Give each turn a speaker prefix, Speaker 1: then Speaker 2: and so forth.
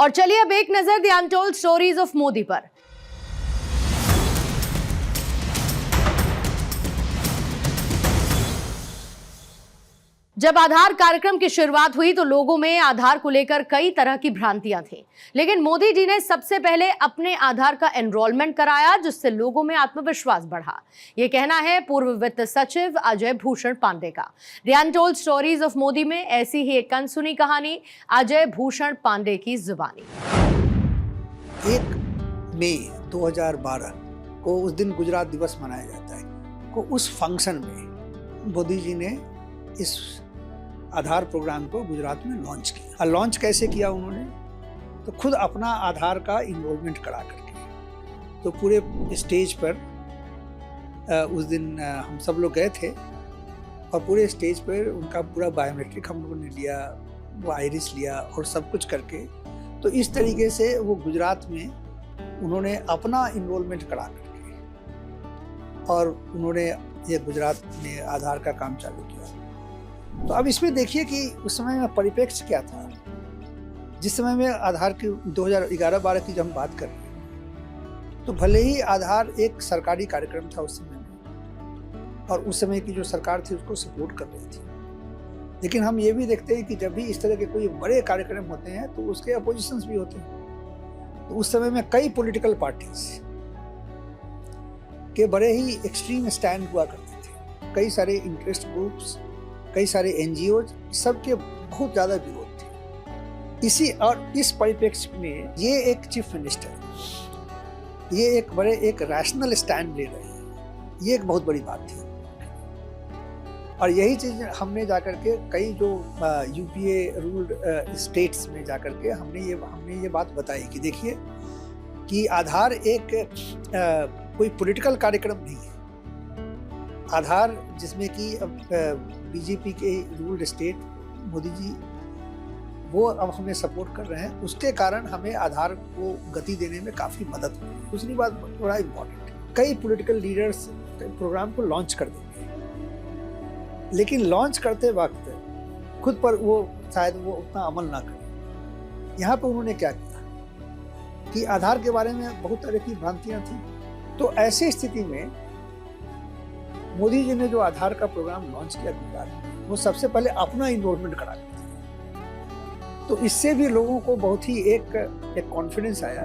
Speaker 1: और चलिए अब एक नजर the untold stories of Modi पर। जब आधार कार्यक्रम की शुरुआत हुई तो लोगों में आधार को लेकर कई तरह की भ्रांतियां थी, लेकिन मोदी जी ने सबसे पहले अपने आधार का एनरोलमेंट कराया, जिससे लोगों में आत्मविश्वास बढ़ा। ये कहना है पूर्व वित्त सचिव अजय भूषण पांडे का। The untold stories of Modi में ऐसी ही एक अनसुनी कहानी अजय भूषण पांडे की जुबानी।
Speaker 2: 1 मई 2012 को उस दिन गुजरात दिवस मनाया जाता है। को उस फंक्शन में मोदी जी ने इस आधार प्रोग्राम को गुजरात में लॉन्च किया। और लॉन्च कैसे किया उन्होंने, तो खुद अपना आधार का इनरोलमेंट करा करके। तो पूरे स्टेज पर उस दिन हम सब लोग गए थे और पूरे स्टेज पर उनका पूरा बायोमेट्रिक हम लोगों ने लिया, वो आइरिस लिया और सब कुछ करके। तो इस तरीके से वो गुजरात में उन्होंने अपना इनरोलमेंट करा करके और उन्होंने ये गुजरात में आधार का काम चालू किया। तो अब इसमें देखिए कि उस समय में परिप्रेक्ष्य क्या था। जिस समय में आधार की 2011-12 की जब हम बात कर रहे हैं, तो भले ही आधार एक सरकारी कार्यक्रम था उस समय में और उस समय की जो सरकार थी उसको सपोर्ट कर रही थी, लेकिन हम ये भी देखते हैं कि जब भी इस तरह के कोई बड़े कार्यक्रम होते हैं तो उसके अपोजिशंस भी होते हैं। तो उस समय में कई पॉलिटिकल पार्टीज के बड़े ही एक्सट्रीम स्टैंड हुआ करते थे। कई सारे इंटरेस्ट ग्रुप्स, कई सारे एनजीओज, सबके बहुत ज़्यादा विरोध थे। इस परिप्रेक्ष्य में ये एक चीफ मिनिस्टर, ये एक रैशनल स्टैंड ले रहे हैं, ये एक बहुत बड़ी बात थी। और यही चीज़ हमने जाकर के कई जो यूपीए रूल्ड स्टेट्स में जाकर के हमने ये बात बताई कि देखिए कि आधार एक कोई पॉलिटिकल कार्यक्रम नहीं है। आधार जिसमें कि बीजेपी के रूल्ड स्टेट मोदी जी वो अब हमें सपोर्ट कर रहे हैं, उसके कारण हमें आधार को गति देने में काफ़ी मदद होगी। दूसरी बात बड़ा इम्पोर्टेंट है, कई पॉलिटिकल लीडर्स प्रोग्राम को लॉन्च कर देंगे, लेकिन लॉन्च करते वक्त खुद पर वो शायद वो उतना अमल ना करें। यहाँ पर उन्होंने क्या किया कि आधार के बारे में बहुत तरह की भ्रांतियाँ थी। तो ऐसी स्थिति में मोदी जी ने जो आधार का प्रोग्राम लॉन्च किया गुजरात में, वो सबसे पहले अपना इनरोलमेंट करा लिया। तो इससे भी लोगों को बहुत ही एक कॉन्फिडेंस आया।